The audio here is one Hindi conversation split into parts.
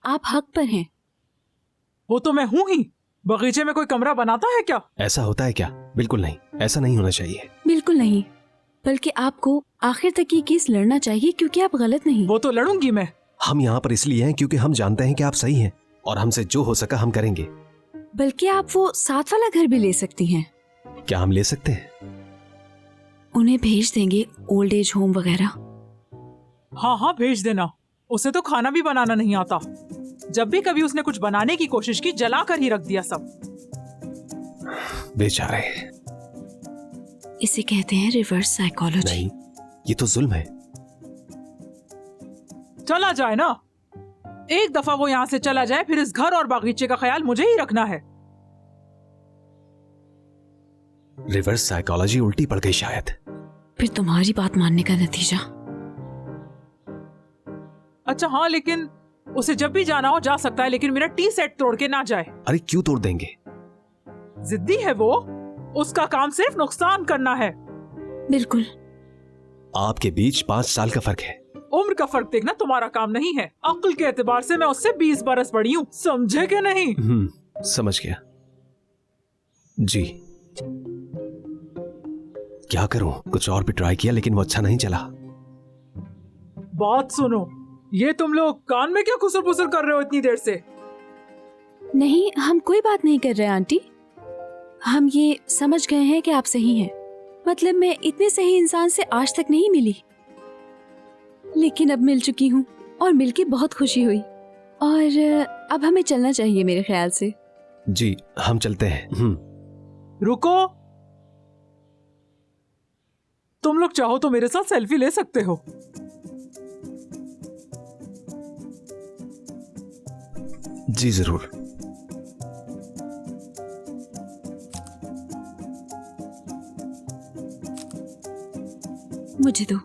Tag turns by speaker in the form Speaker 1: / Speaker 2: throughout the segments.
Speaker 1: आप हक पर हैं।
Speaker 2: वो तो मैं हूँ ही। बगीचे में कोई कमरा बनाता है क्या?
Speaker 3: ऐसा होता है क्या? बिल्कुल नहीं, ऐसा नहीं होना चाहिए।
Speaker 1: बिल्कुल नहीं, बल्कि आपको आखिर तक ये केस लड़ना चाहिए क्योंकि आप गलत नहीं।
Speaker 2: वो तो लड़ूंगी मैं।
Speaker 3: हम यहाँ पर इसलिए हैं क्योंकि हम जानते हैं कि आप सही हैं और हमसे जो हो सका हम करेंगे।
Speaker 1: बल्कि आप वो साथ वाला घर भी ले सकती हैं।
Speaker 3: क्या हम ले सकते हैं?
Speaker 1: उन्हें भेज देंगे ओल्ड एज होम वगैरह।
Speaker 2: हाँ हाँ भेज देना। उसे तो खाना भी बनाना नहीं आता। जब भी कभी उसने कुछ बनाने की कोशिश की जला कर ही रख दिया सब।
Speaker 3: बेचारे।
Speaker 1: इसे कहते हैं रिवर्स साइकोलॉजी।
Speaker 3: नहीं, ये तो जुल्म है।
Speaker 2: चला जाए ना, एक दफा वो यहाँ से चला जाए, फिर इस घर और बागीचे का ख्याल मुझे ही रखना है।
Speaker 3: रिवर्स साइकोलॉजी उल्टी पड़ गई शायद।
Speaker 1: फिर तुम्हारी बात मानने का नतीजा।
Speaker 2: अच्छा हाँ, लेकिन उसे जब भी जाना हो जा सकता है, लेकिन मेरा टी सेट तोड़ के ना जाए।
Speaker 3: अरे क्यों तोड़ देंगे?
Speaker 2: जिद्दी है वो। उसका काम सिर्फ नुकसान करना है।
Speaker 1: बिल्कुल।
Speaker 3: आपके बीच 5 साल का फर्क है।
Speaker 2: उम्र का फर्क देखना तुम्हारा काम नहीं है। अक्ल के एतबार से मैं उससे 20 बरस बड़ी हूँ, समझे कि नहीं?
Speaker 3: समझ गया जी। क्या करूं? कुछ और भी ट्राई किया लेकिन वो अच्छा नहीं चला।
Speaker 2: बात सुनो, ये तुम लोग कान में क्या खुसर पुसर कर रहे हो इतनी देर से?
Speaker 1: नहीं, हम कोई बात नहीं कर रहे आंटी। हम ये समझ गए हैं कि आप सही हैं। मतलब मैं इतने सही इंसान से आज तक नहीं मिली, लेकिन अब मिल चुकी हूँ और मिलके बहुत खुशी हुई। और अब हमें चलना चाहिए मेरे ख्याल से।
Speaker 3: जी हम चलते हैं।
Speaker 2: रुको, तुम लोग चाहो तो मेरे साथ सेल्फी ले सकते हो।
Speaker 3: जी जरूर।
Speaker 1: मुझे दो।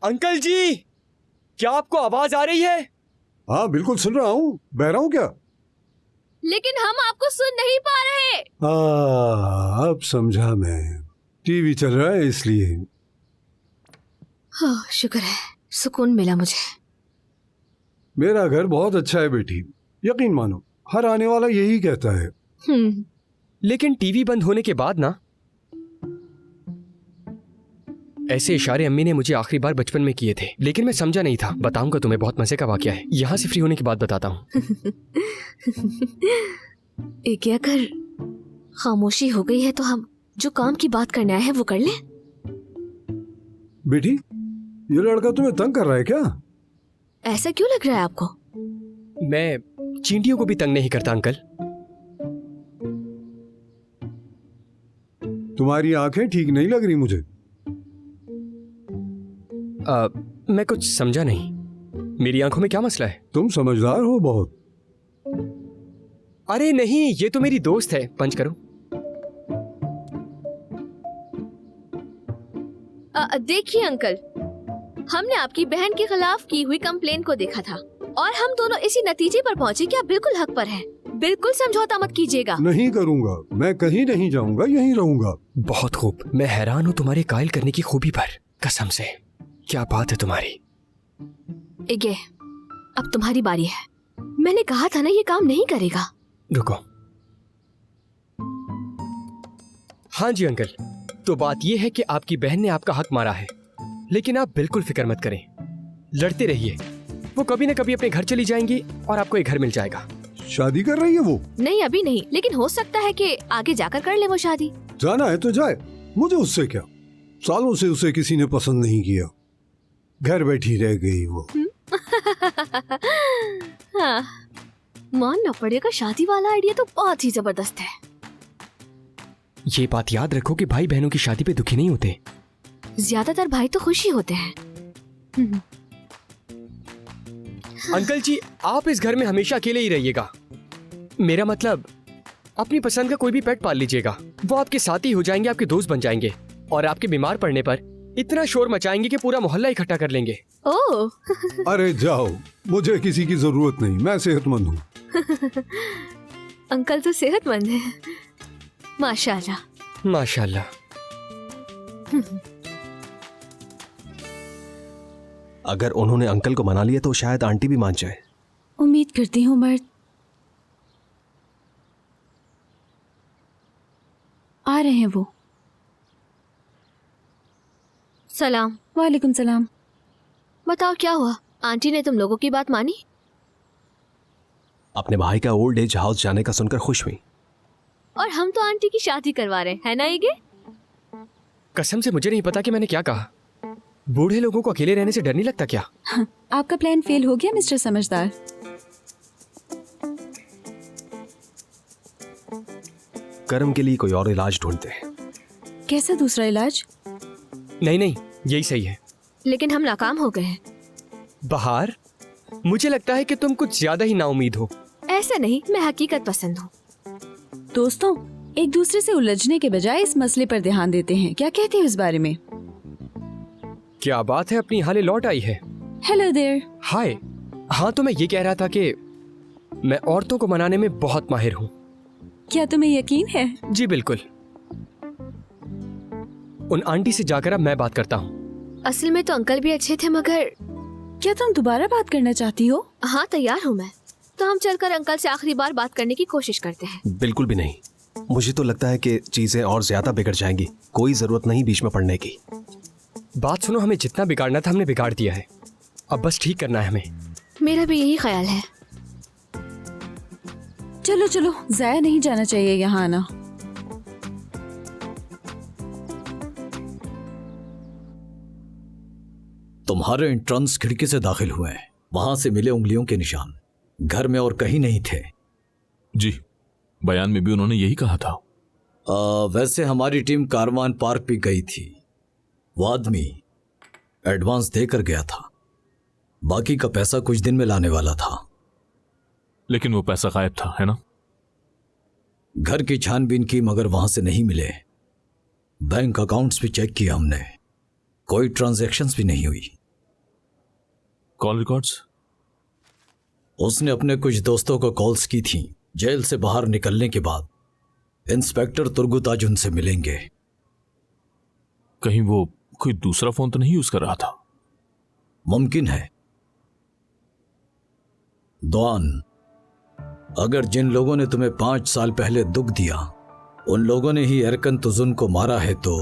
Speaker 4: अंकल जी, क्या आपको आवाज आ रही है?
Speaker 5: हाँ बिल्कुल सुन रहा हूँ। बहरा हूँ क्या?
Speaker 1: लेकिन हम आपको सुन नहीं पा रहे।
Speaker 5: अब समझा मैं। टीवी चल रहा है इसलिए।
Speaker 1: हाँ, शुक्र है, सुकून मिला मुझे।
Speaker 5: मेरा घर बहुत अच्छा है बेटी, यकीन मानो। हर आने वाला यही कहता है।
Speaker 4: लेकिन टीवी बंद होने के बाद ना, ऐसे इशारे अम्मी ने मुझे आखिरी बार बचपन में किए थे, लेकिन मैं समझा नहीं था। बताऊंगा तुम्हें, बहुत मजे का वाकया है। यहाँ से फ्री होने के बाद बताता हूँ।
Speaker 6: क्या कर, खामोशी हो गई है तो हम जो काम की बात करने आए हैं वो कर लें।
Speaker 5: बेटी, ये लड़का तुम्हें तंग कर रहा है क्या?
Speaker 6: ऐसा क्यों लग रहा है आपको?
Speaker 4: मैं चींटियों को भी तंग नहीं करता अंकल।
Speaker 5: तुम्हारी आंखें ठीक नहीं लग रही मुझे।
Speaker 4: मैं कुछ समझा नहीं। मेरी आंखों में क्या मसला है?
Speaker 5: तुम समझदार हो बहुत।
Speaker 4: अरे नहीं, ये तो मेरी दोस्त है। पंच करो।
Speaker 6: देखिए अंकल, हमने आपकी बहन के खिलाफ की हुई कंप्लेन को देखा था और हम दोनों इसी नतीजे पर पहुंचे कि आप बिल्कुल हक पर हैं। बिल्कुल समझौता मत कीजिएगा।
Speaker 5: नहीं करूंगा, मैं कहीं नहीं जाऊंगा, यहीं रहूंगा।
Speaker 4: बहुत खूब। मैं हैरान हूँ तुम्हारे कायल करने की खूबी पर, कसम से। क्या बात है तुम्हारी।
Speaker 6: ये अब तुम्हारी बारी है। मैंने कहा था ना ये काम नहीं करेगा।
Speaker 4: रुको। हाँ जी अंकल, तो बात यह है कि आपकी बहन ने आपका हक मारा है, लेकिन आप बिल्कुल फिक्र मत करें। लड़ते रहिए, वो कभी न कभी अपने घर चली जाएंगी और आपको एक घर मिल जाएगा।
Speaker 5: शादी कर रही है वो?
Speaker 6: नहीं अभी नहीं, लेकिन हो सकता है कि आगे जाकर कर ले वो शादी।
Speaker 5: जाना है तो जाए, मुझे उससे क्या। सालों से उसे किसी ने पसंद नहीं किया, घर बैठी रह गई वो।
Speaker 6: हाँ, मानना पड़ेगा, शादी वाला आइडिया तो बहुत ही जबरदस्त है।
Speaker 4: ये बात याद रखो कि भाई बहनों की शादी पे दुखी नहीं होते।
Speaker 6: ज्यादातर भाई तो खुशी होते हैं।
Speaker 4: अंकल जी, आप इस घर में हमेशा अकेले ही रहिएगा। मेरा मतलब, अपनी पसंद का कोई भी पेट पाल लीजिएगा। वो आपके साथी हो जाएंगे, आपके दोस्त बन जाएंगे और आपके बीमार पड़ने पर इतना शोर मचाएंगे कि पूरा मोहल्ला इकट्ठा कर लेंगे।
Speaker 6: ओह।
Speaker 5: अरे जाओ, मुझे किसी की जरूरत नहीं, मैं सेहतमंद हूँ।
Speaker 6: अंकल तो सेहतमंद है। माशाल्लाह।
Speaker 4: माशाल्लाह।
Speaker 3: अगर उन्होंने अंकल को मना लिया तो शायद आंटी भी मान जाए।
Speaker 1: उम्मीद करती हूँ मर्द। आ रहे हैं वो।
Speaker 6: सलाम।
Speaker 1: वालेकुम सलाम।
Speaker 6: बताओ क्या हुआ? आंटी ने तुम लोगों की बात मानी?
Speaker 3: अपने भाई का ओल्ड एज हाउस जाने का सुनकर खुश हुई।
Speaker 6: और हम तो आंटी की शादी करवा रहे हैं ना ईगे?
Speaker 4: कसम से मुझे नहीं पता कि मैंने क्या कहा। बूढ़े लोगों को अकेले रहने से डर नहीं लगता क्या?
Speaker 1: हाँ, आपका प्लान फेल हो गया मिस्टर समझदार।
Speaker 3: कर्म के लिए कोई और इलाज ढूंढते हैं।
Speaker 1: कैसा दूसरा इलाज?
Speaker 4: नहीं नहीं, यही सही है।
Speaker 6: लेकिन हम नाकाम हो गए हैं।
Speaker 4: बहार, मुझे लगता है कि तुम कुछ ज्यादा ही नाउमीद हो।
Speaker 6: ऐसा नहीं, मैं हकीकत पसंद हूँ।
Speaker 1: दोस्तों, एक दूसरे से उलझने के बजाय इस मसले पर ध्यान देते हैं। क्या कहते हो इस बारे में?
Speaker 4: क्या बात है, अपनी हाले लौट आई है।
Speaker 1: Hello there.
Speaker 4: हाय। हाँ, तो मैं ये कह रहा था कि मैं औरतों को मनाने में बहुत माहिर हूँ।
Speaker 1: क्या तुम्हें यकीन है?
Speaker 4: जी बिल्कुल। उन आंटी से जाकर अब मैं बात करता हूँ।
Speaker 6: असल में तो अंकल भी अच्छे थे, मगर
Speaker 1: क्या तुम दोबारा बात करना चाहती हो?
Speaker 6: हाँ, तैयार हूँ मैं। तो हम चलकर अंकल से आखिरी बार बात करने की कोशिश करते हैं।
Speaker 3: बिल्कुल भी नहीं। मुझे तो लगता है कि चीजें और ज्यादा बिगड़ जाएंगी। कोई जरूरत नहीं बीच में पड़ने की।
Speaker 4: बात सुनो, हमें जितना बिगाड़ना था हमने बिगाड़ दिया है। अब बस ठीक करना है हमें।
Speaker 6: मेरा भी यही ख्याल है।
Speaker 1: चलो चलो, जाया नहीं जाना चाहिए यहाँ आना।
Speaker 7: तुम्हारे एंट्रेंस खिड़की से दाखिल हुए हैं। वहां से मिले उंगलियों के निशान। घर में और कहीं नहीं थे।
Speaker 8: जी, बयान में भी उन्होंने यही कहा था।
Speaker 7: वैसे हमारी टीम कारवान पार्क भी गई थी। वो आदमी एडवांस देकर गया था। बाकी का पैसा कुछ दिन में लाने वाला था।
Speaker 8: लेकिन वो पैसा गायब था, है ना?
Speaker 7: घर की छानबीन की मगर वहां से नहीं मिले। बैंक अकाउंट्स भी चेक किया हमने, कोई ट्रांजैक्शंस भी नहीं हुई।
Speaker 8: Call records?
Speaker 7: उसने अपने कुछ दोस्तों को कॉल्स की थी। जेल से बाहर निकलने के बाद इंस्पेक्टर तुर्गुताज उनसे मिलेंगे।
Speaker 8: कहीं वो कोई दूसरा फोन तो नहीं यूज कर रहा था?
Speaker 7: मुमकिन है। दुआन, अगर जिन लोगों ने तुम्हें 5 साल पहले दुख दिया उन लोगों ने ही एरकन तुजुन को मारा है तो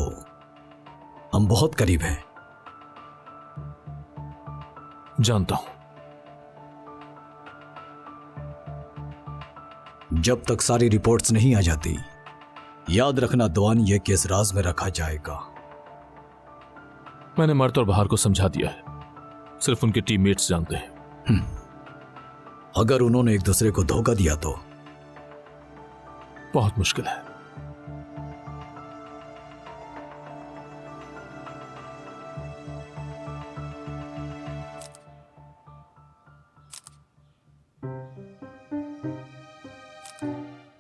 Speaker 7: हम बहुत करीब हैं।
Speaker 8: जानता हूं।
Speaker 7: जब तक सारी रिपोर्ट्स नहीं आ जाती, याद रखना दुआन, यह केस राज में रखा जाएगा।
Speaker 8: मैंने मर्द और बहार को समझा दिया है। सिर्फ उनके टीममेट्स जानते हैं।
Speaker 7: अगर उन्होंने एक दूसरे को धोखा दिया तो
Speaker 8: बहुत मुश्किल है।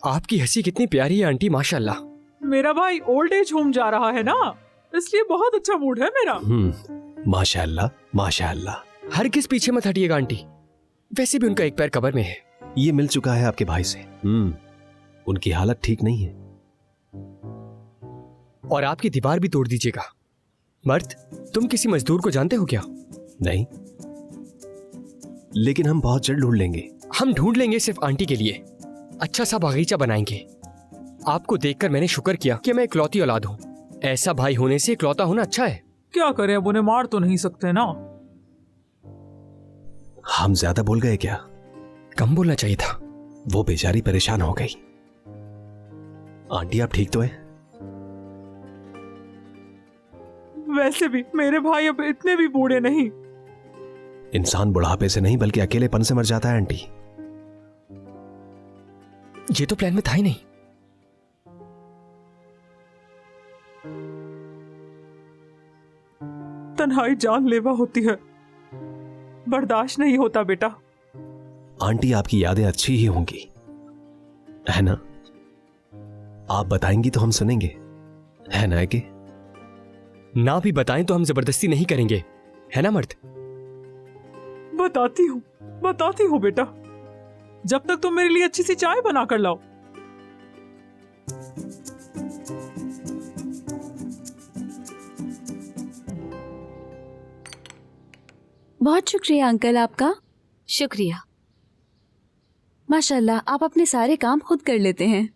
Speaker 4: आपकी हंसी कितनी प्यारी है आंटी, माशाल्लाह।
Speaker 2: मेरा भाई ओल्ड एज होम जा रहा है ना, इसलिए बहुत अच्छा मूड है मेरा।
Speaker 3: माशाअल्लाह माशाअल्लाह।
Speaker 4: हर किस पीछे मत हटिएगा आंटी। वैसे भी उनका एक पैर कब्र में है।
Speaker 3: ये मिल चुका है आपके भाई से। उनकी हालत ठीक नहीं है।
Speaker 4: और आपकी दीवार भी तोड़ दीजिएगा। मर्द, तुम किसी मजदूर को जानते हो क्या?
Speaker 3: नहीं, लेकिन हम बहुत जल्द ढूंढ लेंगे।
Speaker 4: हम ढूंढ लेंगे सिर्फ आंटी के लिए। अच्छा सा बागीचा बनाएंगे। आपको देखकर मैंने शुक्र किया कि मैं इकलौती औलाद हूँ। ऐसा भाई होने से इकलौता होना अच्छा है।
Speaker 2: क्या करें, अब उन्हें मार तो नहीं सकते ना।
Speaker 3: हम ज्यादा बोल गए क्या?
Speaker 4: कम बोलना चाहिए था।
Speaker 3: वो बेचारी परेशान हो गई। आंटी आप ठीक तो है?
Speaker 2: वैसे भी मेरे भाई अब इतने भी बूढ़े नहीं।
Speaker 3: इंसान बुढ़ापे से नहीं बल्कि अकेलेपन से मर जाता है आंटी।
Speaker 4: ये तो प्लान में था ही नहीं।
Speaker 2: तन्हाई जानलेवा होती है, बर्दाश्त नहीं होता बेटा।
Speaker 3: आंटी आपकी यादें अच्छी ही होंगी, है ना? आप बताएंगी तो हम सुनेंगे, है ना? कि
Speaker 4: ना भी बताएं तो हम जबरदस्ती नहीं करेंगे, है ना मर्द?
Speaker 2: बताती हूँ बेटा, जब तक तुम मेरे लिए अच्छी सी चाय बना कर लाओ।
Speaker 1: बहुत शुक्रिया अंकल आपका।
Speaker 6: शुक्रिया।
Speaker 1: माशाल्लाह आप अपने सारे काम खुद कर लेते हैं।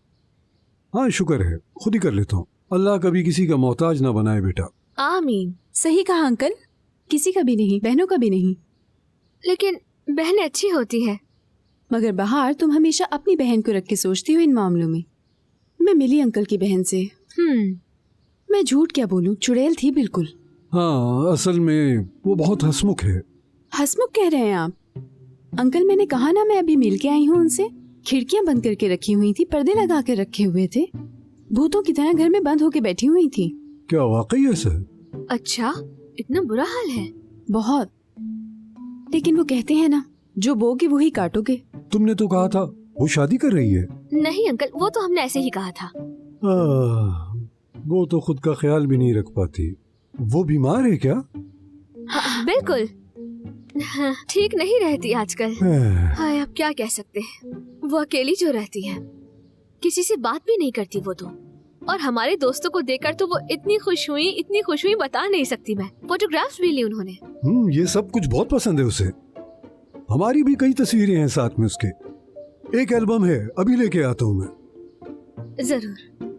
Speaker 5: हाँ शुक्र है, खुद ही कर लेता हूँ। अल्लाह कभी किसी का मोहताज ना बनाए बेटा।
Speaker 6: आमीन।
Speaker 1: सही कहा अंकल, किसी का भी नहीं, बहनों का भी नहीं।
Speaker 6: लेकिन बहनें अच्छी होती है।
Speaker 1: मगर बहार, तुम हमेशा अपनी बहन को रख के सोचती हो इन मामलों में। मैं मिली अंकल की बहन से। मैं झूठ क्या बोलूं, चुड़ैल थी बिल्कुल।
Speaker 5: हाँ असल में वो बहुत हंसमुख है।
Speaker 1: हंसमुख कह रहे हैं आप? अंकल मैंने कहा ना, मैं अभी मिल के आई हूँ उनसे। खिड़कियां बंद करके रखी हुई थी, पर्दे लगा कर रखे हुए थे, भूतों की तरह घर में बंद होके बैठी हुई थी।
Speaker 5: क्या वाकई ऐसा है?
Speaker 6: अच्छा, इतना बुरा हाल है?
Speaker 1: बहुत। लेकिन वो कहते हैं ना, जो बोगे वही काटोगे।
Speaker 5: तुमने तो कहा था वो शादी कर रही है।
Speaker 6: नहीं अंकल, वो तो हमने ऐसे ही कहा था।
Speaker 5: वो तो खुद का ख्याल भी नहीं रख पाती। वो बीमार है क्या?
Speaker 6: बिल्कुल ठीक नहीं रहती आजकल। हाय, अब क्या कह सकते हैं। वो अकेली जो रहती है, किसी से बात भी नहीं करती वो तो। और हमारे दोस्तों को देखकर तो वो इतनी खुश हुई बता नहीं सकती मैं। फोटोग्राफ्स भी ली उन्होंने।
Speaker 5: ये सब कुछ बहुत पसंद है उसे। हमारी भी कई तस्वीरें हैं साथ में उसके। एक एल्बम है, अभी लेके आता हूँ मैं।
Speaker 6: जरूर।